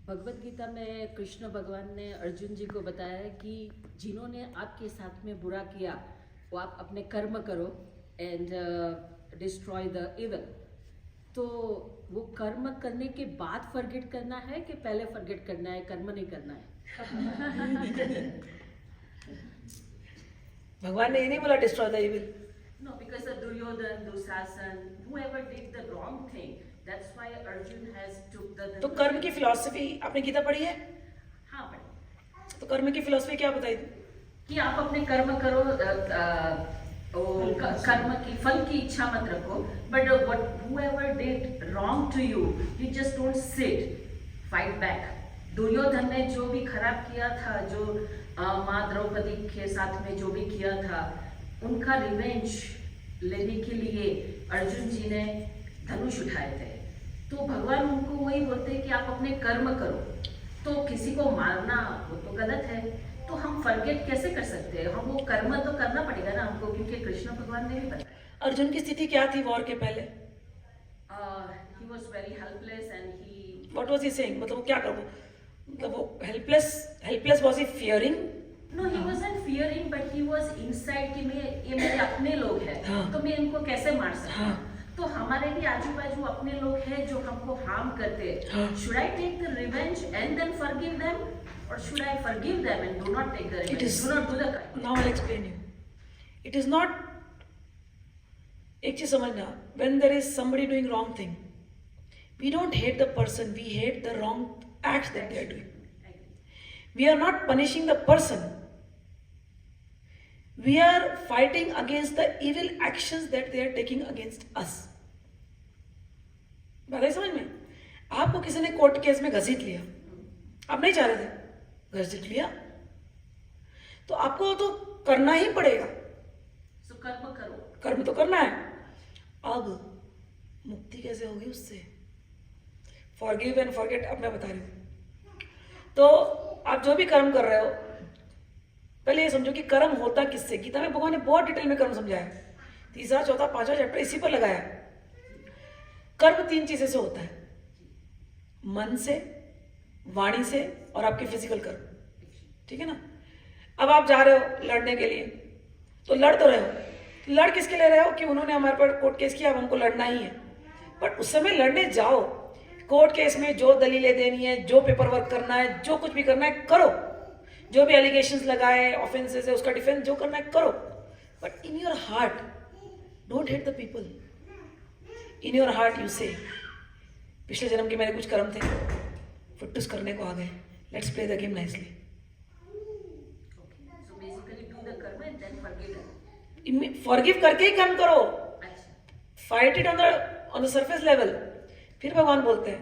भगवत गीता में कृष्ण भगवान ने अर्जुन जी को बताया है कि जिन्होंने आपके साथ में बुरा किया वो आप अपने कर्म करो एंड डिस्ट्रॉय द इविल। तो वो कर्म करने के बाद फॉरगेट करना है कि पहले फॉरगेट करना है, कर्म नहीं करना है? भगवान ने ये नहीं बोला destroy the evil. No, because the Duryodhan, Dusasan, whoever did the wrong thing, that's why Arjun has took the. तो कर्म की फिलॉसफी आपने गीता पढ़ी है? हाँ पढ़ी। तो कर्म की फिलॉसफी क्या बताई? कि आप अपने कर्म करो, कर्म की फल की इच्छा मत रखो, but whoever did wrong to you, you just don't sit, fight back. Duryodhan ने जो भी खराब किया था, जो माँ द्रौपदी के साथ में जो भी किया था, उनका रिवेंज लेने के लिए अर्जुन जी ने धनुष उठाए थे। तो भगवान उनको वही बोलते हैं कि आप अपने कर्म करो। तो किसी को मारना वो तो गलत है, तो हम फॉरगेट कैसे कर सकते हैं? हम वो कर्म तो करना पड़ेगा ना हमको, क्योंकि कृष्ण भगवान ने भी बताया। अर्जुन की स्थिति क्या थी वॉर के पहले? He was very helpless and he what was he saying? मतलब वो क्या करो, मतलब वो helpless was he fearing? No, he wasn't fearing, but he was inside कि ये मेरे अपने लोग हैं। हाँ। तो मैं इनको कैसे मार सकता हूँ? हाँ। तो हमारे भी आजू बाजू अपने लोग हैं जो हमको हार्म करते हैं। हाँ। Should I take the revenge and then forgive them, और should I forgive them and do not take the revenge, do not do the karma? Now I will explain you. It is not, एक चीज समझना, when there is somebody doing wrong thing, we don't hate the person, we hate the wrong acts that they are doing. We are not punishing the person. We are fighting against the evil actions that they are taking against us. बात है समझ में? आपको किसी ने court case में घसीट लिया, आप नहीं चाह रहे थे, घसीट लिया, तो आपको तो करना ही पड़ेगा। सो कर्म करो, कर्म तो करना है। अब मुक्ति कैसे होगी उससे? फॉरगिव एंड फॉरगेट अब मैं बता रही हूँ। तो आप जो भी कर्म कर रहे हो, पहले ये समझो कि कर्म होता किससे। गीता में भगवान ने बहुत डिटेल में कर्म समझाया, तीसरा चौथा पांचवा चैप्टर इसी पर लगाया। कर्म 3 चीजें से होता है, मन से, वाणी से और आपके फिजिकल कर्म, ठीक है ना। अब आप जा रहे हो लड़ने के लिए, तो लड़ तो रहे हो, लड़ किसके लिए रहे हो कि उन्होंने हमारे पर कोर्ट केस किया, अब हमको लड़ना ही है। बट उस समय लड़ने जाओ, कोर्ट केस में जो दलीलें देनी है, जो पेपर वर्क करना है, जो कुछ भी करना है करो, जो भी एलिगेशंस लगाए, ऑफेंसेस है उसका डिफेंस जो करना है करो। But in your heart don't hate the people. In your heart you से, पिछले जन्म के मेरे कुछ कर्म थे, फुटूस करने को आ गए, let's play the game nicely. So basically do the कर्म एंड देन फॉरगिव। फॉरगिव करके ही कर्म करो, अच्छा, fight it on the surface level. फिर भगवान बोलते हैं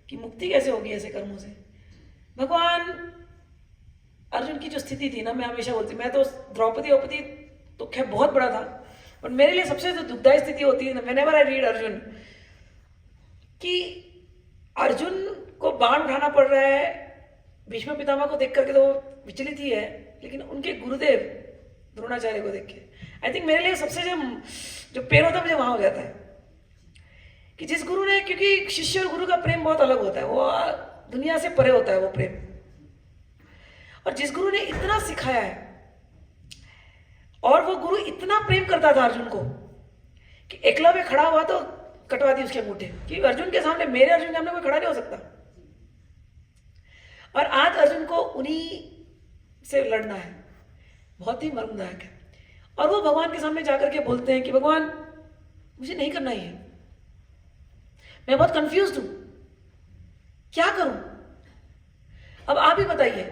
कि मुक्ति कैसे होगी ऐसे कर्मों से। भगवान अर्जुन की जो स्थिति थी ना, मैं हमेशा बोलती, मैं तो द्रौपदी तो खैर बहुत बड़ा था, बट मेरे लिए सबसे जो दुखदायी स्थिति होती है ना, व्हेनेवर आई रीड अर्जुन, कि अर्जुन को बाण उठाना पड़ रहा है, भीष्म पितामह को देख करके तो वो विचलित ही है, लेकिन उनके गुरुदेव द्रोणाचार्य को देख के आई थिंक मेरे लिए सबसे जो पेन होता है मुझे वहां हो जाता है कि जिस गुरु ने, क्योंकि शिष्य और गुरु का प्रेम बहुत अलग होता है, वो दुनिया से परे होता है वो प्रेम। और जिस गुरु ने इतना सिखाया है, और वो गुरु इतना प्रेम करता था अर्जुन को कि एकलव्य खड़ा हुआ तो कटवा दी उसके अंगूठे, कि अर्जुन के सामने, मेरे अर्जुन के सामने कोई खड़ा नहीं हो सकता। और आज अर्जुन को उन्हीं से लड़ना है, बहुत ही मर्मदायक है। और वो भगवान के सामने जाकर के बोलते हैं कि भगवान मुझे नहीं करना ही है, मैं बहुत कंफ्यूज हूं, क्या करूं? अब आप ही बताइए,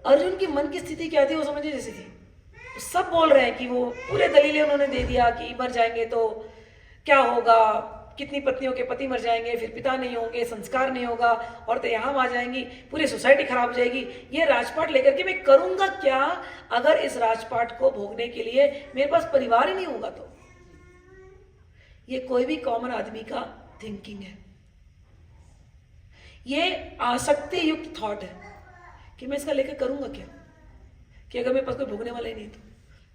अर्जुन की मन की स्थिति क्या थी वो समझिए जैसी थी। तो सब बोल रहे हैं कि वो पूरे दलीलें उन्होंने दे दिया कि मर जाएंगे तो क्या होगा, कितनी पत्नियों के पति मर जाएंगे, फिर पिता नहीं होंगे, संस्कार नहीं होगा, औरतें यहाँ आ जाएंगी, पूरी सोसाइटी खराब हो जाएगी, ये राजपाट लेकर के मैं करूंगा क्या अगर इस राजपाट को भोगने के लिए मेरे पास परिवार ही नहीं होगा? तो ये कोई भी कॉमन आदमी का थिंकिंग है, ये आसक्ति युक्त थॉट है कि मैं इसका लेकर करूंगा क्या, कि अगर मेरे पास कोई भोगने वाला ही नहीं। तो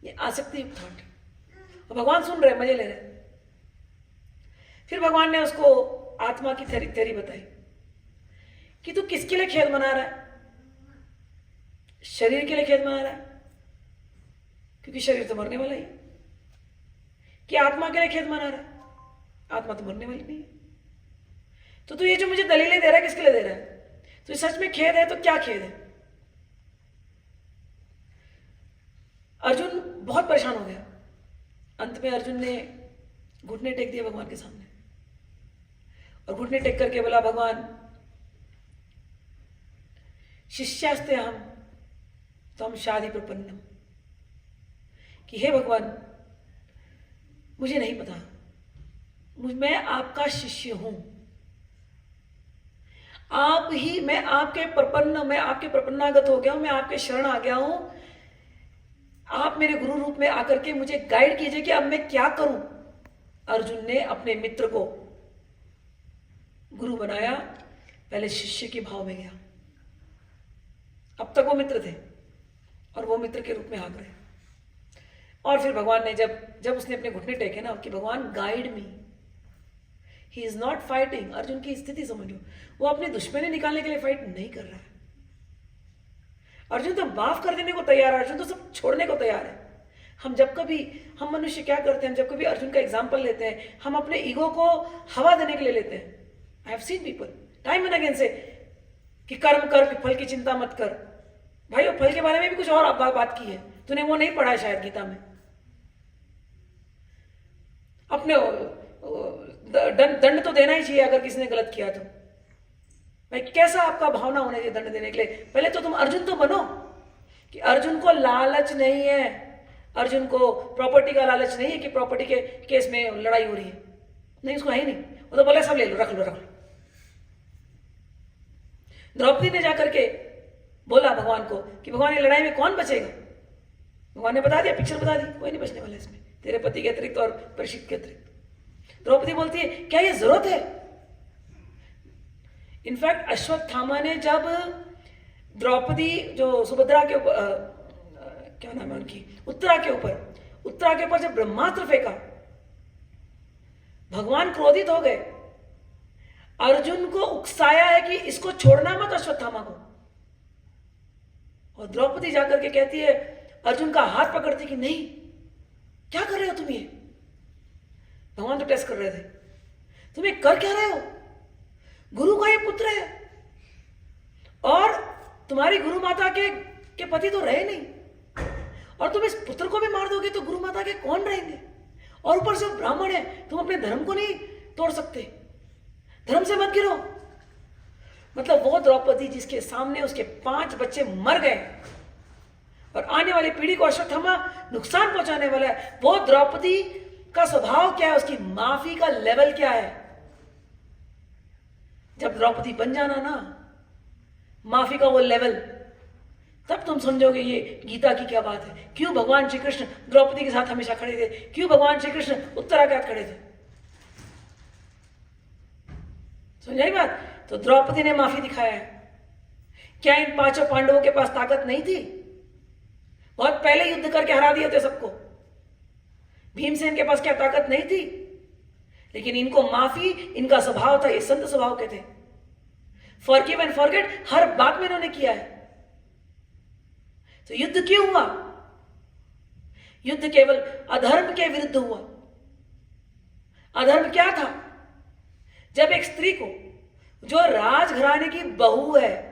ये आसक्ति युक्त थॉट है, और भगवान सुन रहे, मजे ले रहे। फिर भगवान ने उसको आत्मा की थ्योरी बताई कि तू किसके लिए खेत बना रहा है? शरीर के लिए खेत बना रहा है, क्योंकि शरीर तो मरने वाला ही है। कि आत्मा के लिए खेत बना रहा है? आत्मा तो मरने वाली नहीं है। तो तू ये जो मुझे दलीलें दे रहा है, किसके लिए दे रहा है? तो सच में खेद है तो क्या खेद है? अर्जुन बहुत परेशान हो गया। अंत में अर्जुन ने घुटने टेक दिए भगवान के सामने, और घुटने टेक करके बोला, भगवान शिष्यास्ते हम तो हम शादी प्रपन्नम, कि हे भगवान मुझे नहीं पता, मैं आपका शिष्य हूं, आप ही, मैं आपके प्रपन्नागत हो गया हूं, मैं आपके शरण आ गया हूं। आप मेरे गुरु रूप में आकर के मुझे गाइड कीजिए कि अब मैं क्या करूं। अर्जुन ने अपने मित्र को गुरु बनाया, पहले शिष्य के भाव में गया। अब तक वो मित्र थे और वो मित्र के रूप में आ गए। और फिर भगवान ने जब उसने अपने घुटने टेके ना कि भगवान guide me, he is not fighting. Arjun की स्थिति समझो, वो अपने दुश्मनी निकालने के लिए फाइट नहीं कर रहा है। अर्जुन तो माफ कर देने को तैयार है, अर्जुन तो सब छोड़ने को तैयार है। हम मनुष्य क्या करते हैं, जब कभी अर्जुन का एग्जाम्पल लेते हैं, हम अपने ईगो को हवा देने के लिए लेते हैं। I have seen people time and again से कि कर्म कर, कि फल की चिंता मत कर। भाई वो फल के बारे में भी कुछ और बात की है, तूने वो नहीं पढ़ा है शायद गीता में। अपने दंड तो देना ही चाहिए अगर किसी ने गलत किया तो। भाई कैसा आपका भावना होना चाहिए दंड देने के लिए? पहले तो तुम अर्जुन तो बनो, कि अर्जुन को लालच नहीं है, अर्जुन को प्रॉपर्टी का लालच नहीं है कि प्रॉपर्टी के केस में लड़ाई हो रही है, नहीं, उसको है ही नहीं। वो तो बोले सब ले लो, रख लो। द्रौपदी ने जाकर के बोला भगवान को कि भगवान ये लड़ाई में कौन बचेगा? भगवान ने बता दिया, पिक्चर बता दी, कोई नहीं बचने वाला इसमें, तेरे पति के अतिरिक्त और परीक्षित के अतिरिक्त। द्रौपदी बोलती है, क्या ये जरूरत है? इनफैक्ट अश्वत्थामा ने जब द्रौपदी जो सुभद्रा के ऊपर, क्या नाम है उनकी, उत्तरा के ऊपर जब ब्रह्मास्त्र फेंका, भगवान क्रोधित हो गए। अर्जुन को उकसाया है कि इसको छोड़ना मत अश्वत्थामा को। और द्रौपदी जाकर के कहती है, अर्जुन का हाथ पकड़ती कि नहीं, क्या कर रहे हो तुम ये? भगवान तो टेस्ट कर रहे थे, तुम ये कर क्या रहे हो? गुरु का ये पुत्र है, और तुम्हारी गुरु माता के पति तो रहे नहीं, और तुम इस पुत्र को भी मार दोगे तो गुरु माता के कौन रहेंगे? और ऊपर से ब्राह्मण है, तुम अपने धर्म को नहीं तोड़ सकते, धर्म से मत गिरो। मतलब वो द्रौपदी जिसके सामने उसके 5 बच्चे मर गए और आने वाली पीढ़ी को अश्वत्थामा नुकसान पहुंचाने वाला है, वो द्रौपदी का स्वभाव क्या है, उसकी माफी का लेवल क्या है? जब द्रौपदी बन जाना ना माफी का वो लेवल, तब तुम समझोगे ये गीता की क्या बात है। क्यों भगवान श्री कृष्ण द्रौपदी के साथ हमेशा खड़े थे, क्यों भगवान श्री कृष्ण उत्तरा के साथ खड़े थे? समझाई बात? तो द्रौपदी ने माफी दिखाया है। क्या इन 5 पांडवों के पास ताकत नहीं थी? बहुत पहले युद्ध करके हरा दिए थे सबको। भीमसेन के पास क्या ताकत नहीं थी? लेकिन इनको माफी, इनका स्वभाव था, ये संत स्वभाव के थे। फॉरगिव एंड फॉरगेट हर बात में इन्होंने किया है। तो युद्ध क्यों हुआ? युद्ध केवल अधर्म के विरुद्ध हुआ। अधर्म क्या था? जब एक स्त्री को, जो राजघराने की बहू है,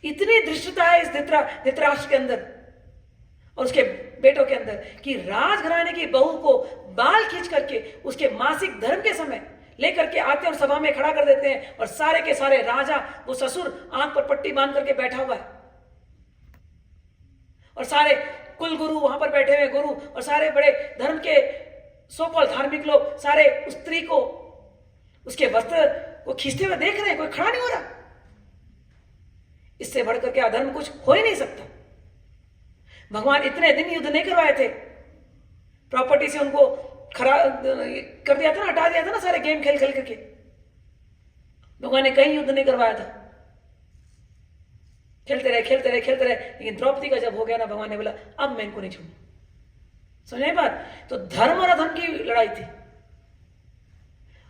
इतनी दृष्टता है इस धृतराष्ट्र के अंदर और उसके बेटों के अंदर कि राजघराने की बहू को बाल खींच करके उसके मासिक धर्म के समय लेकर के आते हैं और सभा में खड़ा कर देते हैं, और सारे के सारे राजा, वो ससुर आंख पर पट्टी बांध करके बैठा हुआ है, और सारे कुल गुरु वहां पर बैठे हुए गुरु और सारे बड़े धर्म के सो-कॉल्ड धार्मिक लोग सारे उस स्त्री को, उसके वस्त्र को खींचते हुए देख रहे हैं, कोई खड़ा नहीं हो रहा। इससे बढ़कर के अधर्म कुछ हो ही नहीं सकता। भगवान इतने दिन युद्ध नहीं करवाए थे, प्रॉपर्टी से उनको खरा कर दिया था ना, हटा दिया था ना, सारे गेम खेल खेल करके। भगवान ने कहीं युद्ध नहीं करवाया था, खेलते रहे। लेकिन द्रौपदी का जब हो गया ना, भगवान ने बोला अब मैं इनको नहीं छोड़ूंगा। समझे बात? तो धर्म और अधर्म की लड़ाई थी।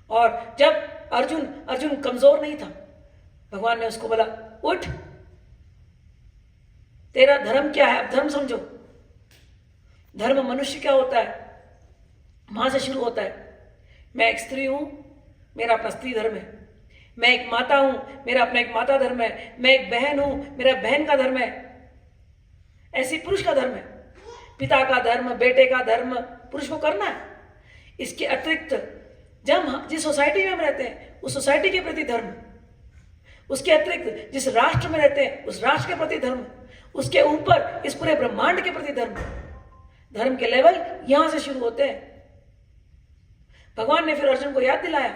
और जब अर्जुन कमजोर नहीं था, भगवान ने उसको बोला, उठ, तेरा धर्म क्या है, अब धर्म समझो। धर्म मनुष्य क्या होता है, मां से शुरू होता है। मैं एक स्त्री हूं, मेरा अपना स्त्री धर्म है। मैं एक माता हूं, मेरा अपना एक माता धर्म है। मैं एक बहन हूं, मेरा बहन का धर्म है। ऐसी पुरुष का धर्म है। पिता का धर्म, बेटे का धर्म पुरुष को करना है। इसके अतिरिक्त जब हम जिस सोसाइटी में हम रहते हैं उस सोसाइटी के प्रति धर्म, उसके अतिरिक्त जिस राष्ट्र में रहते हैं उस राष्ट्र के प्रति धर्म, उसके ऊपर इस पूरे ब्रह्मांड के प्रति धर्म। धर्म के लेवल यहां से शुरू होते हैं। भगवान ने फिर अर्जुन को याद दिलाया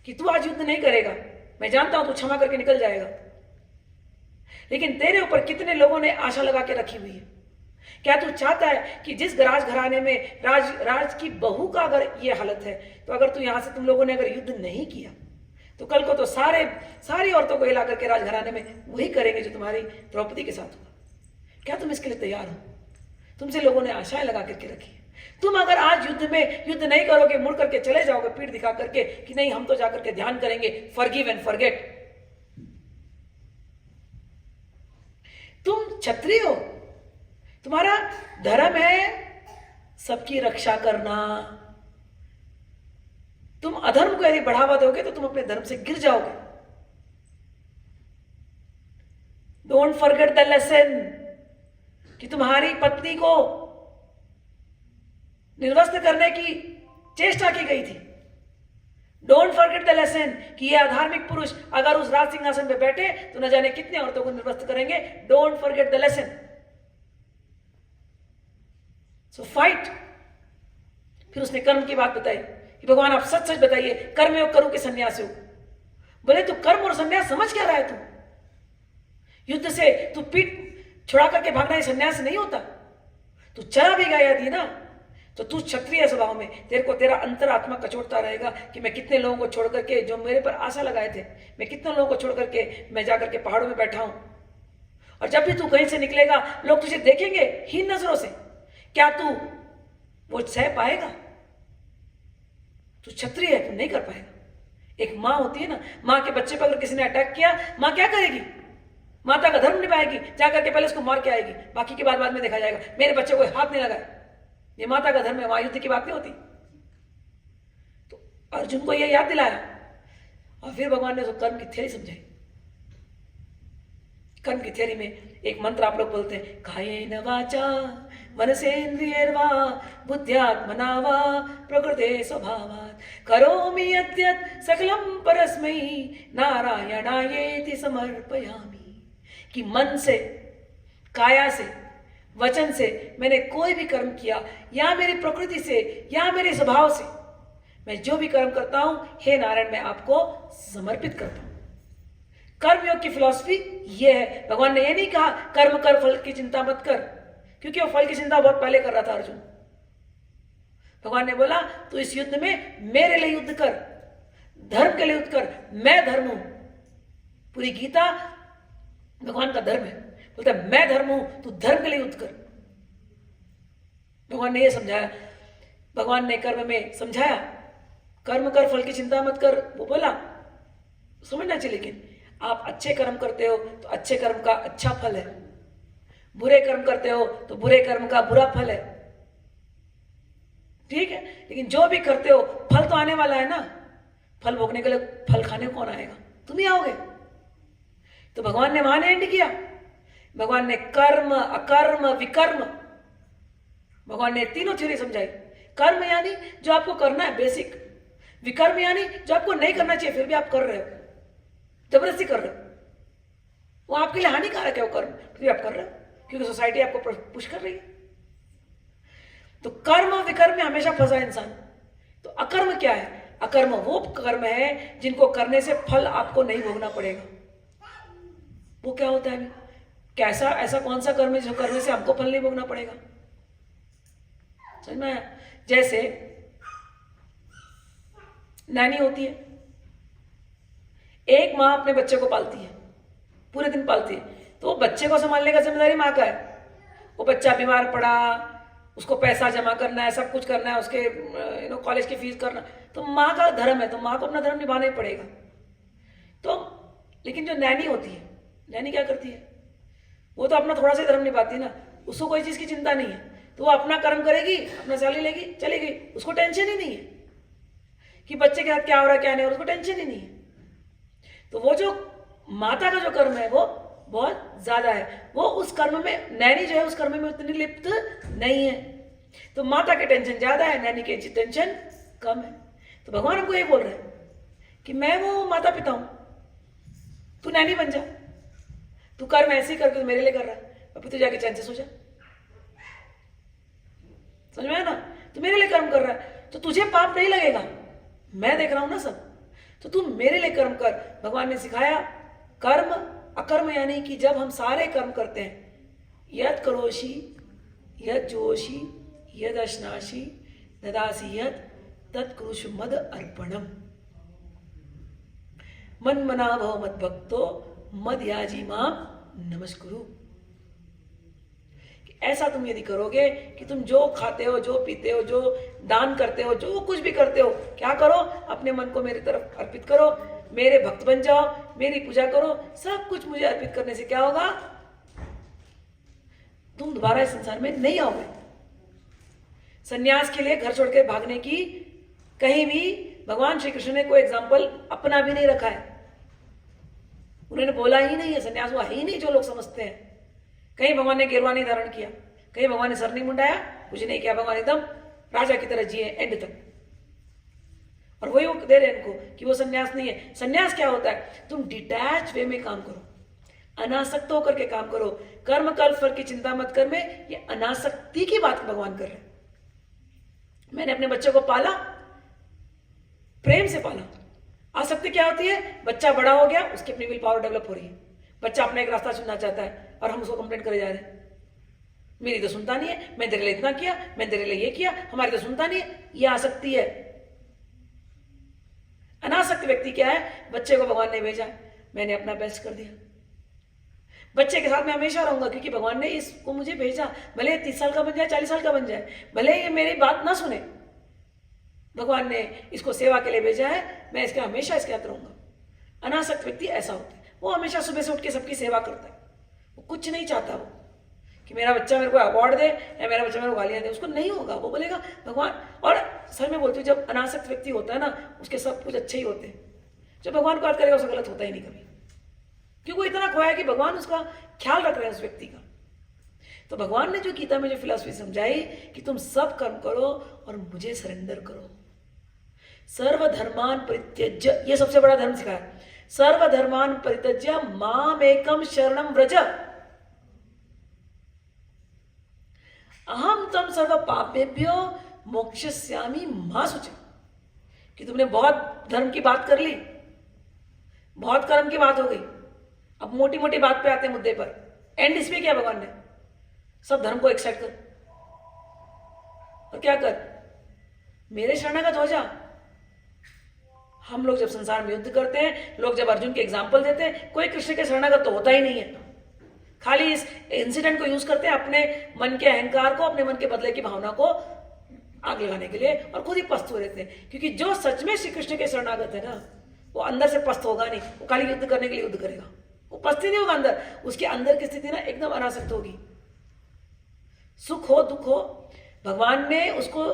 कि तू आज युद्ध नहीं करेगा, मैं जानता हूं तू क्षमा करके निकल जाएगा, लेकिन तेरे ऊपर कितने लोगों ने आशा लगा के रखी हुई है। क्या तू चाहता है कि जिस राजघराने में राज की बहू का अगर ये हालत है, तो अगर तू यहां से तुम लोगों ने अगर युद्ध नहीं किया तो कल को तो सारी औरतों को हिला करके राजघराने में वही करेंगे जो तुम्हारी द्रौपदी के साथ हुआ। क्या तुम इसके लिए तैयार हो? तुमसे लोगों ने आशाएं लगा करके रखी है। तुम अगर आज युद्ध नहीं करोगे, मुड़ करके चले जाओगे पीठ दिखा करके कि नहीं हम तो जाकर के ध्यान करेंगे, फॉरगिव एंड फॉरगेट। तुम क्षत्रिय हो, तुम्हारा धर्म है सबकी रक्षा करना। तुम अधर्म को यदि बढ़ावा दोगे तो तुम अपने धर्म से गिर जाओगे। डोंट फॉरगेट द लेसन कि तुम्हारी पत्नी को निर्वस्त्र करने की चेष्टा की गई थी। डोंट फॉरगेट द लेसन कि ये अधार्मिक पुरुष अगर उस राज सिंहासन पे बैठे तो न जाने कितने औरतों को निर्वस्त्र करेंगे। Don't forget the lesson. So fight. फिर उसने कर्म की बात बताई कि भगवान आप सच सच बताइए, कर्म योग करूं कि संन्यास योग? बोले तू कर्म और संन्यास समझ क्या रहा है? तू युद्ध से तू पीठ छुड़ा करके भागना, ये संन्यास नहीं होता। तू चला भी गया थी ना तो तू क्षत्रिय स्वभाव में, तेरे को तेरा अंतरात्मा कचोटता रहेगा कि मैं कितने लोगों को छोड़ करके, जो मेरे पर आशा लगाए थे, मैं कितने लोगों को छोड़ करके मैं जाकर के पहाड़ों में बैठा हूं। और जब भी तू कहीं से निकलेगा लोग तुझे देखेंगे हीन नजरों से। क्या तू वो सह पाएगा? तू क्षत्रिय है, तू नहीं कर पाएगा। एक माँ होती है ना, माँ के बच्चे पर अगर किसी ने अटैक किया, माँ क्या करेगी? माता का धर्म निभाएगी, जाकर के पहले उसको मार के आएगी, बाकी की बात बाद में देखा जाएगा। मेरे बच्चे को हाथ नहीं लगाए, ये माता का धर्म है, वहां युद्ध की बात नहीं होती। तो अर्जुन को यह याद दिलाया और फिर भगवान ने उसको कर्म की थ्योरी समझाई। कर्म की थ्योरी में एक मंत्र आप लोग बोलते हैं, कायेन वाचा मनसेन्द्रियैर्वा बुद्ध्यात्मना वा प्रकृते स्वभावात् करोमि यद्यत् सकलं परस्मै नारायणायेति समर्पयामि। कि मन से, काया से, वचन से मैंने कोई भी कर्म किया, या मेरी प्रकृति से या मेरे स्वभाव से मैं जो भी कर्म करता हूं, हे नारायण मैं आपको समर्पित करता हूं। कर्मयोग की फिलॉसफी यह है। भगवान ने यह नहीं कहा कर्म कर फल की चिंता मत कर, क्योंकि वो फल की चिंता बहुत पहले कर रहा था अर्जुन। भगवान ने बोला तू इस युद्ध में मेरे लिए युद्ध कर, धर्म के लिए युद्ध कर, मैं धर्म हूं। पूरी गीता भगवान का धर्म है। बोलता है मैं धर्म हूं, तू धर्म के लिए युद्ध कर। भगवान ने यह समझाया। भगवान ने कर्म में समझाया, कर्म कर फल की चिंता मत कर। वो बोला समझना चाहिए, लेकिन आप अच्छे कर्म करते हो तो अच्छे कर्म का अच्छा फल है, बुरे कर्म करते हो तो बुरे कर्म का बुरा फल है। ठीक है, लेकिन जो भी करते हो फल तो आने वाला है ना। फल भोगने के लिए फल खाने कौन आएगा? तुम ही आओगे। तो भगवान ने वहां एंड किया। भगवान ने कर्म, अकर्म, विकर्म, भगवान ने तीनों थ्योरी समझाई। कर्म यानी जो आपको करना है बेसिक, विकर्म यानी जो आपको नहीं करना चाहिए फिर भी आप कर रहे हो, जबरदस्ती कर रहे हो, वो आपके लिए हानिकारक है वो कर्म, फिर भी आप कर रहे हो क्योंकि सोसाइटी आपको पुश कर रही है। तो कर्म और विकर्म में हमेशा फंसा इंसान। तो अकर्म क्या है? अकर्म वो कर्म है जिनको करने से फल आपको नहीं भोगना पड़ेगा। वो क्या होता है? कैसा ऐसा कौन सा कर्म है जो करने से हमको फल नहीं भोगना पड़ेगा? समझ में आया? जैसे नैनी होती है, एक माँ अपने बच्चे को पालती है, पूरे दिन पालती है, तो वो बच्चे को संभालने का जिम्मेदारी माँ का है। वो बच्चा बीमार पड़ा, उसको पैसा जमा करना है, सब कुछ करना है, उसके कॉलेज की फीस करना, तो माँ का धर्म है, तो माँ को अपना धर्म निभाना ही पड़ेगा। तो लेकिन जो नैनी होती है, नैनी क्या करती है, वो तो अपना थोड़ा सा धर्म निभाती है ना, उसको कोई चीज़ की चिंता नहीं है, तो वो अपना कर्म करेगी, अपना सैलरी लेगी, चली गई, उसको टेंशन ही नहीं है कि बच्चे के साथ क्या हो रहा है क्या नहीं हो रहा, उसको टेंशन ही नहीं है। तो वो जो माता का जो कर्म है वो बहुत ज्यादा है, वो उस कर्म में, नैनी जो है उस कर्म में उतनी लिप्त नहीं है। तो माता की टेंशन ज्यादा है, नैनी की टेंशन कम है। तो भगवान हमको ये बोल रहे हैं कि मैं वो माता पिता हूं, तू नैनी बन जा, तू कर्म ऐसे ही करके तू मेरे लिए कर रहा है, अभी तू जाके चैन से सो जा। समझ में आया ना, तू मेरे लिए कर्म कर रहा है तो तुझे पाप नहीं लगेगा, मैं देख रहा हूं ना सब, तो तू मेरे लिए कर्म कर। भगवान ने सिखाया कर्म अकर्म, यानी कि जब हम सारे कर्म करते हैं, यद करोषि यद जोषि यद अश्नासि ददासि यद तत्कुरुषु मद अर्पणम, मन मना भव मद भक्तो मद याजी माम नमस्कुरु। ऐसा तुम यदि करोगे कि तुम जो खाते हो, जो पीते हो, जो दान करते हो, जो कुछ भी करते हो, क्या करो, अपने मन को मेरी तरफ अर्पित करो, मेरे भक्त बन जाओ, मेरी पूजा करो, सब कुछ मुझे अर्पित करने से क्या होगा, तुम दोबारा इस संसार में नहीं आओगे। सन्यास के लिए घर छोड़ के भागने की कहीं भी भगवान श्री कृष्ण ने कोई एग्जाम्पल अपना भी नहीं रखा है, उन्होंने बोला ही नहीं है, सन्यास हुआ ही नहीं जो लोग समझते हैं। कहीं भगवान ने गेरुआ नहीं धारण किया, कहीं भगवान ने सर नहीं मुंडाया, कुछ नहीं किया, भगवान एकदम राजा की तरह जिए एंड तक। और वही वो दे रहे इनको कि वो सन्यास नहीं है। सन्यास क्या होता है, तुम डिटैच वे में काम करो, अनासक्त होकर के काम करो, कर्म कल फल की चिंता मत कर। में ये अनासक्ति की बात भगवान कर रहे हैं। मैंने अपने बच्चे को पाला, प्रेम से पाला। आसक्ति क्या होती है, बच्चा बड़ा हो गया, उसकी अपनी विल पावर डेवलप हो रही है, बच्चा अपना एक रास्ता चुनना चाहता है और हम उसको कंप्लेंट करे जा रहे हैं, मेरी तो सुनता नहीं है, मैं तेरे लिए इतना किया, मैं तेरे लिए ये किया, हमारी तो सुनता नहीं है। ये आसक्ति है। अनासक्त व्यक्ति क्या है, बच्चे को भगवान ने भेजा, मैंने अपना बेस्ट कर दिया, बच्चे के साथ मैं हमेशा रहूंगा क्योंकि भगवान ने इसको मुझे भेजा, भले 30 साल का बन जाए, 40 साल का बन जाए, भले ये मेरी बात ना सुने, भगवान ने इसको सेवा के लिए भेजा है, मैं इसके हमेशा इसके साथ रहूंगा। अनासक्त व्यक्ति ऐसा होता है, वो हमेशा सुबह से उठ के सबकी सेवा करता है, वो कुछ नहीं चाहता वो कि मेरा बच्चा मेरे को अवार्ड दे या मेरा बच्चा मेरे को गालियां दे, उसको नहीं होगा। वो बोलेगा भगवान, और सर में बोलती हूँ, जब अनासक्त व्यक्ति होता है ना, उसके सब कुछ अच्छे ही होते हैं। जब भगवान को याद करेगा उसका गलत होता ही नहीं कभी, क्योंकि वो इतना खोया कि भगवान उसका ख्याल रख रहे हैं उस व्यक्ति का। तो भगवान ने जो गीता में जो फिलॉसफी समझाई कि तुम सब कर्म करो और मुझे सरेंडर करो, सर्वधर्मान परित्यज्य, ये सबसे बड़ा धर्म सिखाया, सर्वधर्मान परित्यज्य माम एकम शरणम व्रज अहम तम सर्व पापेभ्यो मोक्षयिष्यामि मा शुचि। कि तुमने बहुत धर्म की बात कर ली, बहुत कर्म की बात हो गई, अब मोटी मोटी बात पे आते हैं मुद्दे पर। एंड इसमें क्या भगवान ने, सब धर्म को एक्सेप्ट कर और क्या कर, मेरे शरणागत हो जा। हम लोग जब संसार में युद्ध करते हैं, लोग जब अर्जुन के एग्जाम्पल देते हैं, कोई कृष्ण के शरणागत तो होता ही नहीं है, खाली इस इंसिडेंट को यूज करते हैं अपने मन के अहंकार को, अपने मन के बदले की भावना को आग लगाने के लिए, और खुद ही पस्त हो रहते हैं। क्योंकि जो सच में श्री कृष्ण के शरणागत है ना, वो अंदर से पस्त होगा नहीं, वो खाली युद्ध करने के लिए युद्ध करेगा, वो पस्त ही नहीं होगा अंदर, उसके अंदर की स्थिति ना एकदम अनासक्त होगी। सुख हो दुख हो, भगवान ने उसको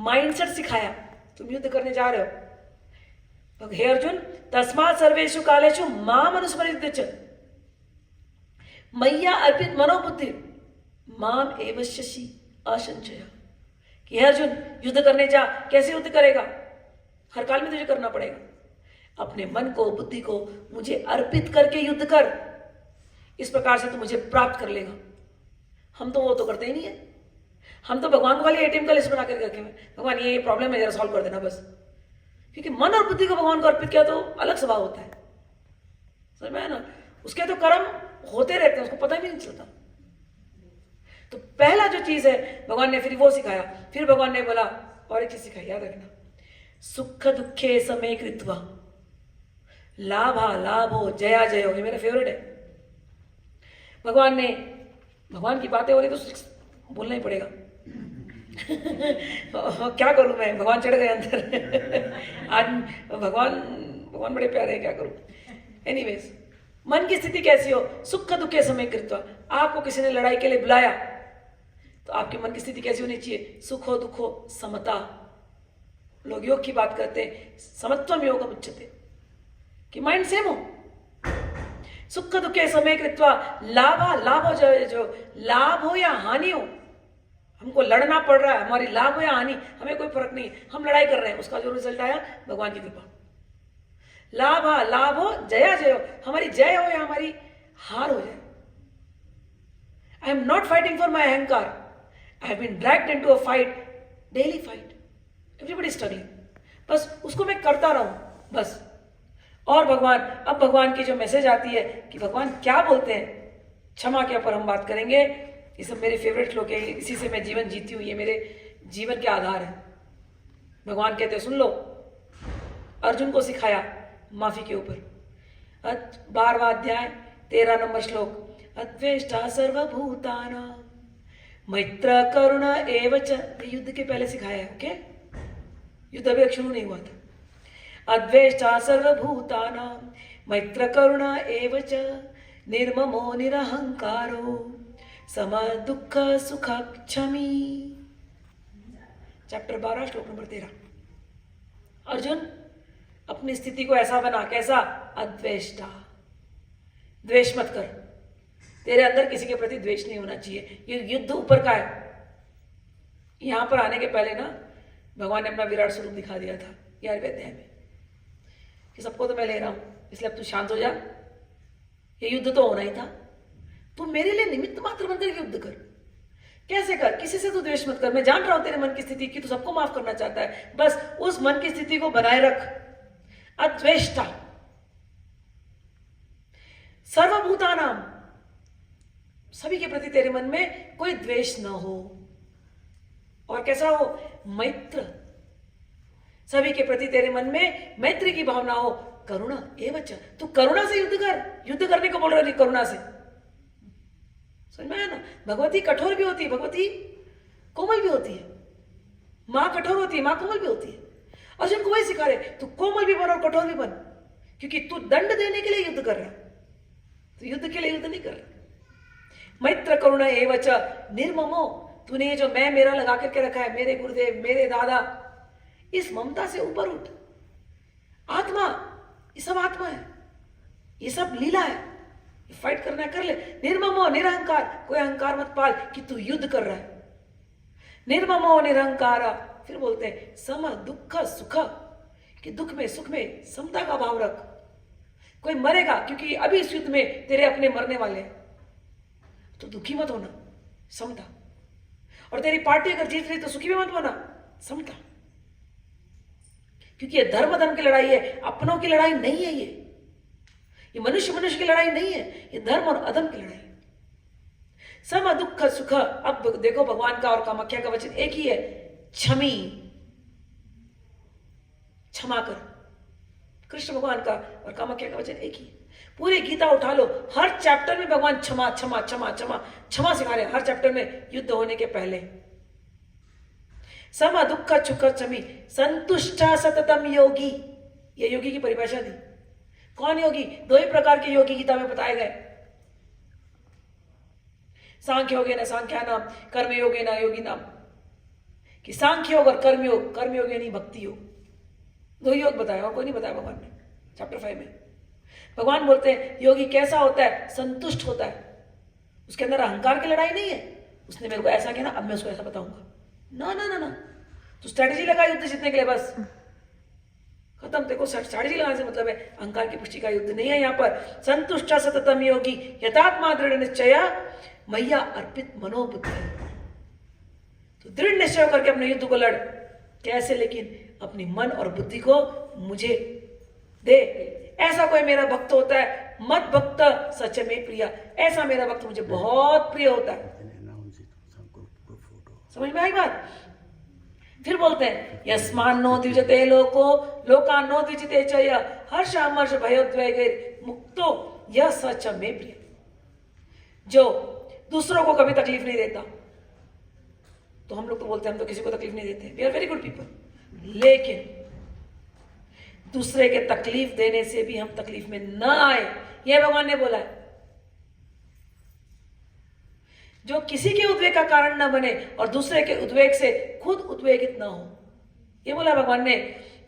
माइंडसेट सिखाया, तुम युद्ध करने जा रहे हो, हे अर्जुन तस्मात् सर्वेषु कालेषु माम अनुस्मरति मैया अर्पित मनोबुद्धि माम एवश्यसि असंशय। कि हे अर्जुन युद्ध करने जा, कैसे युद्ध करेगा, हर काल में तुझे करना पड़ेगा, अपने मन को बुद्धि को मुझे अर्पित करके युद्ध कर, इस प्रकार से तू मुझे प्राप्त कर लेगा। हम तो वो तो करते ही नहीं है, हम तो भगवान को खाली एटीएम का लिस्ट बना कर रखे हैं, भगवान ये प्रॉब्लम है जरा सॉल्व कर देना बस। क्योंकि मन और बुद्धि को भगवान को अर्पित किया तो अलग स्वभाव होता है, समझ में आया ना, उसके तो कर्म होते रहते हैं, उसको पता भी नहीं चलता। तो पहला जो चीज है भगवान ने फिर वो सिखाया, फिर भगवान ने बोला और एक चीज सिखाई, याद रखना, सुख दुखे समय कृत्वा लाभा लाभो जया जयो, ये मेरा फेवरेट है। भगवान ने, भगवान की बातें हो रही तो बोलना ही पड़ेगा क्या करूं मैं, भगवान चढ़ गए अंदर आज भगवान बड़े प्यारे हैं, क्या करूं। एनीवेज मन की स्थिति कैसी हो, सुख दुखे समय कृत्वा, आपको किसी ने लड़ाई के लिए बुलाया तो आपके मन की स्थिति कैसी होनी चाहिए, सुख हो दुख हो समता। लोग योग की बात करते हैं, समत्वम योग उच्यते, कि माइंड सेम हो। सुख दुखे समय कृत्वा, लाभ हो, जो लाभ हो या हानि हो, हमको लड़ना पड़ रहा है, हमारी लाभ हो या हानि हमें कोई फर्क नहीं, हम लड़ाई कर रहे हैं, उसका जो रिजल्ट आया भगवान की कृपा। लाभ हो, जय हो, हमारी जय हो या हमारी हार हो जाए। I am not fighting for my अहंकार, I have been dragged into a fight, daily fight, everybody struggling, बस उसको मैं करता रहूं बस। और भगवान, अब भगवान की जो मैसेज आती है कि भगवान क्या बोलते हैं, क्षमा के ऊपर हम बात करेंगे। ये सब मेरे फेवरेट श्लोक है, इसी से मैं जीवन जीती हूँ, ये मेरे जीवन के आधार है। भगवान कहते हैं, सुन लो, अर्जुन को सिखाया माफी के ऊपर, 12वां अध्याय 13 नंबर श्लोक, अद्वेष्टा सर्वभूतानां मैत्र करुण एवच, युद्ध के पहले सिखाया है। ओके, युद्ध अभी शुरू नहीं हुआ था। अद्वेष्टा सर्वभूतानां मैत्र करुण एवच, निर्ममो निरहंकारो सम दुख सुख क्षमी। चैप्टर 12 श्लोक नंबर 13। अर्जुन, अपनी स्थिति को ऐसा बना, कैसा, अद्वेष्टा, द्वेष मत कर, तेरे अंदर किसी के प्रति द्वेष नहीं होना चाहिए। ये युद्ध ऊपर का है। यहां पर आने के पहले ना भगवान ने अपना विराट स्वरूप दिखा दिया था 11वें अध्याय में, कि सबको तो मैं ले रहा हूं, इसलिए अब तू शांत हो जा, ये युद्ध तो होना ही था, तू मेरे लिए निमित्त मात्र बनकर युद्ध कर। कैसे कर, किसी से तू द्वेष मत कर, मैं जान रहा हूं तेरे मन की स्थिति की, तू सबको माफ करना चाहता है, बस उस मन की स्थिति को बनाए रख। अद्वेष्टा सर्वभूतानां, सभी के प्रति तेरे मन में कोई द्वेष न हो। और कैसा हो, मैत्र, सभी के प्रति तेरे मन में मैत्री की भावना हो। करुणा एवच, तू करुणा से युद्ध कर, युद्ध करने को बोल रहा है, करुणा से। समझ में आया ना, भगवती कठोर भी होती है, भगवती कोमल भी होती है। मां कठोर होती है, मां कोमल भी होती है। अर्जुन को वही सिखा रहे, तू कोमल भी बन और कठोर भी बन, क्योंकि तू दंड देने के लिए युद्ध कर रहा है, तू युद्ध के लिए युद्ध नहीं कर रहा। मैत्र करुणा एवच निर्ममो, तूने जो मैं मेरा लगा करके रखा है, मेरे गुरुदेव, मेरे दादा, इस ममता से ऊपर उठ। आत्मा, ये सब आत्मा है, ये सब लीला है, ये फाइट करना है कर ले। निर्ममो निरहंकार, कोई अहंकार मत पाल कि तू युद्ध कर रहा है। निर्ममो निरहंकार, फिर बोलते हैं सम दुख सुख, कि दुख में सुख में समता का भाव रख। कोई मरेगा, क्योंकि अभी इस युद्ध में तेरे अपने मरने वाले हैं, तो दुखी मत होना, समता। और तेरी पार्टी अगर जीत रही तो सुखी भी मत होना, समता। क्योंकि ये धर्म धर्म की लड़ाई है, अपनों की लड़ाई नहीं है। ये मनुष्य मनुष्य की लड़ाई नहीं है, ये धर्म और अधर्म की लड़ाई है। सम दुख सुख। अब देखो, भगवान का और कामाख्या का वचन एक ही है, क्षमी, क्षमा कर। कृष्ण भगवान का और कामाख्या का वचन एक ही है। पूरी गीता उठा लो, हर चैप्टर में भगवान क्षमा क्षमा क्षमा क्षमा क्षमा सिखा रहे हैं, हर चैप्टर में युद्ध होने के पहले। सम दुख सुख क्षमी संतुष्ट सततम योगी, ये योगी की परिभाषा दी। कौन योगी? दो ही प्रकार के योगी गीता में बताए गए, सांख्य योगे न सांख्या नाम, कर्म योगे न योगी नाम। कि सांख्य योग और कर्म योग यानी भक्ति योग, दो योग बताया और कोई नहीं बताया भगवान ने चैप्टर 5 में। भगवान बोलते हैं योगी कैसा होता है? संतुष्ट होता है, उसके अंदर अहंकार की लड़ाई नहीं है। उसने मेरे को ऐसा किया ना, अब मैं उसको ऐसा बताऊंगा, ना ना ना ना। तो स्ट्रैटेजी लगा युद्ध जीतने के लिए, बस खत्म। देखो स्ट्रैटेजी लगाने से मतलब है अहंकार की पुष्टि का युद्ध नहीं है यहाँ पर। संतुष्ट सततम योगी यथात्मा दृढ़ निश्चय मैया अर्पित मनोबुद्धि। तो दृढ़ निश्चय करके अपने युद्ध को लड़। कैसे? लेकिन अपनी मन और बुद्धि को मुझे दे। ऐसा कोई मेरा भक्त होता है, मत भक्त सच में प्रिया, ऐसा मेरा भक्त मुझे बहुत प्रिय होता है। समझ में आई बात? फिर बोलते हैं यस्मान नो द्विजते लोको लोकान नो द्विजते च हर्ष अमर्ष भयोद्वेगैर मुक्तो यह सच में प्रिय। जो दूसरों को कभी तकलीफ नहीं देता, तो हम लोग तो बोलते हैं हम तो किसी को तकलीफ नहीं देते, we are very good people. लेकिन दूसरे के तकलीफ देने से भी हम तकलीफ में न आए, यह भगवान ने बोला है। जो किसी के उद्वेग का कारण न बने और दूसरे के उद्वेग से खुद उद्वेगित न हो, ये बोला भगवान ने।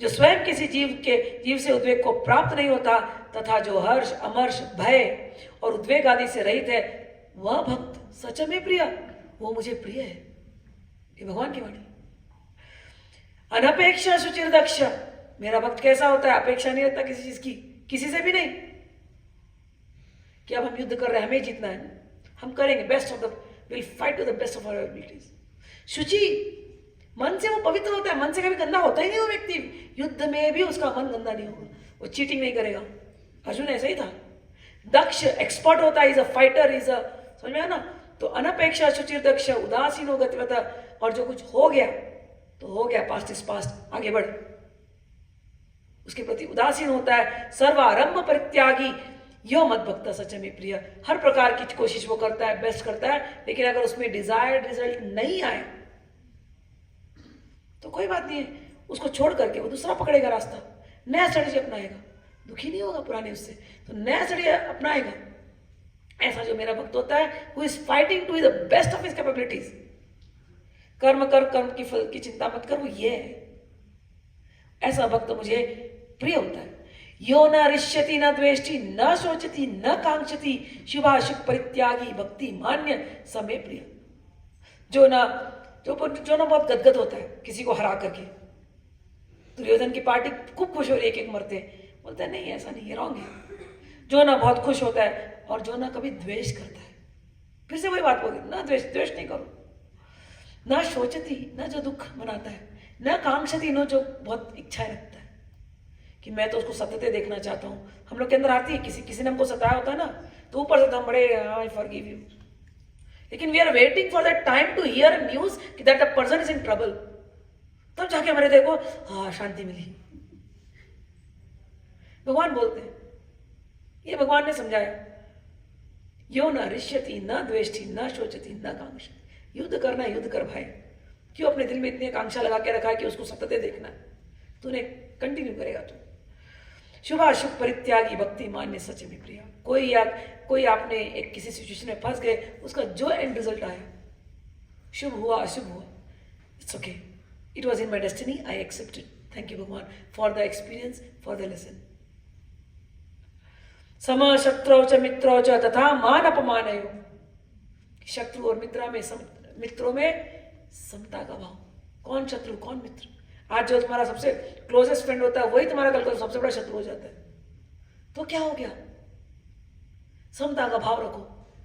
जो स्वयं किसी जीव से उद्वेग को प्राप्त नहीं होता तथा जो हर्ष, अमर्ष, भय और उद्वेग आदि से रहित है, वह भक्त सच में प्रिय, वो मुझे प्रिय है। ये भगवान की वाणी। अनपेक्षा सुचिर दक्ष, मेरा भक्त कैसा होता है? अपेक्षा नहीं रखता किसी चीज की, किसी से भी नहीं कि अब हम युद्ध कर रहे हैं, हमें जीतना है, हम करेंगे best of the, will fight to the best of our abilities. शुचि, मन से वो पवित्र होता है, मन से कभी गंदा होता ही नहीं वो व्यक्ति। युद्ध में भी उसका मन गंदा नहीं होगा, वो चीटिंग नहीं करेगा। अर्जुन ऐसा ही था। दक्ष, एक्सपर्ट होता है, is a fighter, is a, समझ में आया ना? तो अनपेक्षा शुचिर दक्ष, उदासीन हो गतिवत, और जो कुछ हो गया तो हो गया, पास्ट इज पास्ट, आगे बढ़, उसके प्रति उदासीन होता है। सर्वारंभ परित्यागी, यो मत भक्त सच में प्रिय, हर प्रकार की कोशिश वो करता है, बेस्ट करता है, लेकिन अगर उसमें डिजायर्ड रिजल्ट नहीं आए तो कोई बात नहीं है, उसको छोड़ करके वो दूसरा पकड़ेगा रास्ता, नया स्ट्रेटेजी अपनाएगा, दुखी नहीं होगा पुराने उससे, तो नया स्ट्रेटेजी अपनाएगा। ऐसा जो मेरा भक्त होता है, who is fighting to the best of his capabilities. कर्म कर, कर्म की फल की चिंता मत कर, वो ये है। ऐसा भक्त मुझे प्रिय होता है। यो न रिष्यति न द्वेष्टि न शोचति न कांक्षति, शुभाशुभ परित्यागी भक्ति मान्य समय प्रिय। जो ना बहुत गदगद होता है किसी को हरा करके। दुर्योधन की पार्टी खूब खुश हो रही है, एक मरते, बोलते हैं नहीं ऐसा नहीं है, रॉन्ग है। जो ना बहुत खुश होता है और जो ना कभी द्वेष करता है, फिर से वही बात बोली ना, द्वेष नहीं करो। ना शोचती, ना जो दुख मनाता है, न कांक्षती, न जो बहुत इच्छाएं रखता है कि मैं तो उसको सत्यते देखना चाहता हूँ। हम लोग के अंदर आती है, किसी ने हमको सताया होता है ना, तो ऊपर से हम बड़े आई फॉरगिव यू, लेकिन we are waiting for that time to hear news कि that a person is in trouble, तब जाके हमारे देखो हाँ शांति मिली। भगवान बोलते हैं, ये भगवान ने समझाया, यो न रिष्यति न द्वेष्टि न शोचति न कांक्षति। युद्ध करना, युद्ध कर भाई, क्यों अपने दिल में इतनी आकांक्षा लगा के रखा है कि उसको सतते देखना है? तूने कंटिन्यू करेगा तू। शुभाशुभ परित्यागी भक्ति मान्य सच में प्रिय। कोई आपने एक किसी सिचुएशन में फंस गए, उसका जो एंड रिजल्ट आया, शुभ हुआ अशुभ हुआ, it's okay, it was in my destiny, I accepted, thank you भगवान for the experience, for the lesson. सम शत्रु च मित्रो च तथा मान अपमानयो, शत्रु और मित्रों में समता का भाव। कौन शत्रु कौन मित्र? आज जो तुम्हारा सबसे क्लोजेस्ट फ्रेंड होता है वही तुम्हारा कल सबसे बड़ा शत्रु हो जाता है, तो क्या हो गया? समता का भाव रखो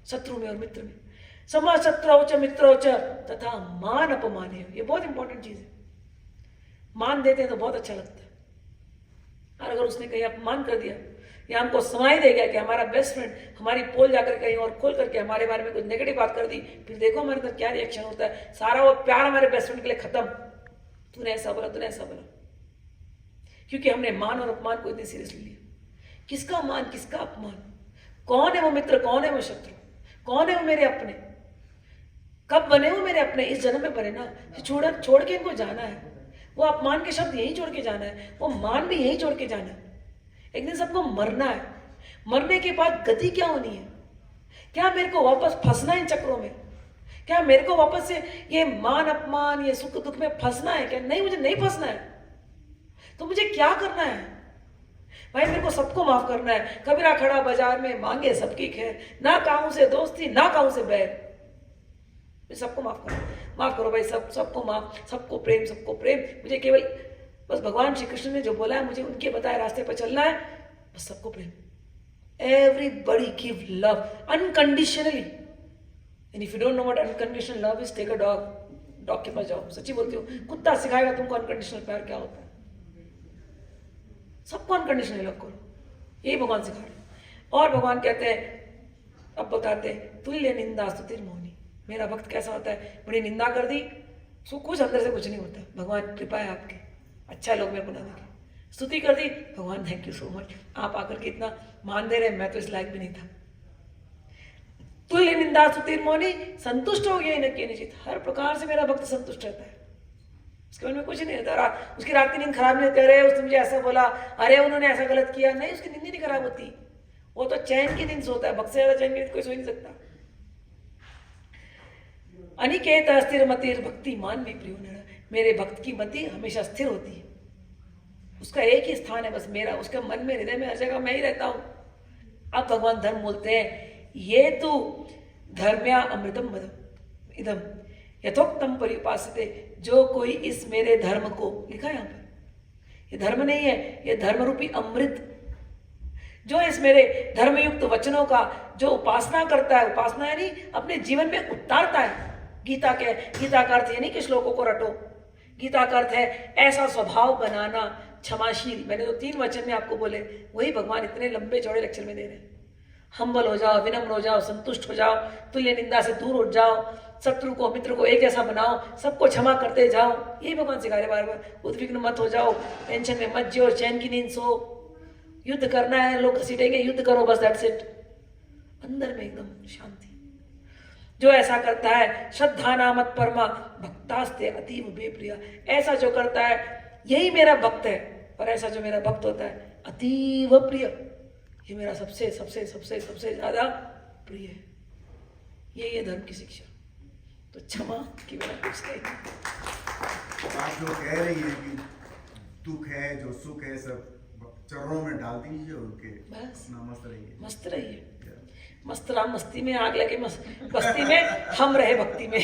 शत्रु में और मित्र में। सम शत्रु च मित्रो च तथा मान अपमानयो, ये बहुत इंपॉर्टेंट चीज है। मान देते हैं तो बहुत अच्छा लगता है, और अगर उसने कहीं अपमान कर दिया या हमको सुनाई दे गया कि हमारा बेस्ट फ्रेंड हमारी पोल जाकर कहीं और खोल करके हमारे बारे में कुछ नेगेटिव बात कर दी, फिर देखो हमारे अंदर क्या रिएक्शन होता है। सारा वो प्यार हमारे बेस्ट फ्रेंड के लिए खत्म, तूने ऐसा बोला, तूने ऐसा बोला, क्योंकि हमने मान और अपमान को इतने सीरियसली लिया। किसका मान, किसका अपमान? कौन है वो मित्र, कौन है वो शत्रु, कौन है वो मेरे अपने? कब बने वो मेरे अपने? इस जन्म में बने ना, छोड़ के इनको जाना है। वो अपमान के शब्द यही छोड़ के जाना है, वो मान भी यही छोड़ के जाना है। एक दिन सबको मरना है, मरने के बाद गति क्या होनी है? क्या मेरे को वापस फंसना है इन चक्रों में? क्या मेरे को वापस से ये मान अपमान, ये सुख दुख में फंसना है क्या? नहीं, मुझे नहीं फंसना है। तो मुझे क्या करना है भाई? मेरे को सबको माफ करना है। कबीरा खड़ा बाजार में मांगे सबकी खैर, ना काहू से दोस्ती ना काहू से बैर। सबको माफ करो भाई, सबको माफ, सबको प्रेम, सबको प्रेम। मुझे केवल बस भगवान श्री कृष्ण ने जो बोला है, मुझे उनके बताए रास्ते पर चलना है, बस सबको प्रेम। Everybody give love unconditionally, and if you don't know what unconditional love is, take a dog के पास जाओ। सच्ची बोलती हूँ, कुत्ता सिखाएगा तुमको अनकंडीशनल प्यार क्या होता है। सबको अनकंडीशनल लव करो, यही भगवान सिखा रहे। और भगवान कहते हैं, अब बताते हैं, तुल्य निंदा स्तुतिर मौनी। मेरा भक्त कैसा होता है? बड़ी निंदा कर दी, सो कुछ अंदर से कुछ नहीं होता। भगवान कृपा है आपके, अच्छा लोग मेरे को ना देखे। स्तुति कर दी, भगवान थैंक यू सो मच, आप आकर के इतना मान दे रहे, मैं तो इस लायक भी नहीं था। तुल्य निंदा स्तुतिर मौनी, संतुष्ट हो गया न निश्चित। हर प्रकार से मेरा भक्त संतुष्ट रहता है, उसके मन में कुछ नहीं होता। उसकी रात की नींद खराब नहीं होती, अरे उसने मुझे ऐसा बोला, अरे उन्होंने ऐसा गलत किया, नहीं, उसकी नींद नहीं खराब होती। वो तो चैन की नींद सोता है, भक्त से ज्यादा चैन की नींद कोई सो ही नहीं सकता। अनिकेत अस्थिर मतिर भक्ति मान भी प्रियो नर, मेरे भक्त की मति हमेशा स्थिर होती है, उसका एक ही स्थान है बस मेरा, उसके मन में हृदय में हर जगह मैं ही रहता हूं। अब भगवान धर्म बोलते हैं, ये तू धर्म्या अमृतम मदम इदम यथोक्तम परिपासते, जो कोई इस मेरे धर्म को, लिखा है यहां पर, ये धर्म नहीं है, ये धर्म रूपी अमृत, जो इस मेरे धर्मयुक्त वचनों का जो उपासना करता है, उपासना यानी अपने जीवन में उतारता है। गीता का अर्थ ये नहीं कि श्लोकों को रटो, गीता का अर्थ है ऐसा स्वभाव बनाना, क्षमाशील। मैंने तो 3 वचन में आपको बोले, वही भगवान इतने लंबे चौड़े लेक्चर में दे रहे हैं। हम्बल हो जाओ, विनम्र हो जाओ, संतुष्ट हो जाओ, तुल्य निंदा से दूर उठ जाओ, शत्रु को मित्र को एक जैसा बनाओ, सबको क्षमा करते जाओ, यही भगवान सिखा रहे बार बार। उद्विग्न मत हो जाओ, टेंशन में मत जियो, चैन की नींद सो, युद्ध करना है, लोग घसीटेंगे, युद्ध करो बस, दैट्स इट। अंदर में एकदम शांति। जो ऐसा करता है, श्रद्धा नामत परमा भक्तास्ते अतीव बेप्रिया, ऐसा जो करता है यही मेरा भक्त है, और ऐसा जो मेरा भक्त होता है अतीव प्रिय, ये मेरा सबसे सबसे सबसे सबसे ज्यादा प्रिय है। ये धर्म की शिक्षा। तो क्षमा की बिना कुछ नहीं। आप जो कह रही है कि दुख है, जो सुख है, सब चरणों में डाल दीजिए और उनके बस अपना मस्त रहिए, मस्त रहिए, मस्त राम मस्ती में आग लगे, बस्ती में हम रहे भक्ति में।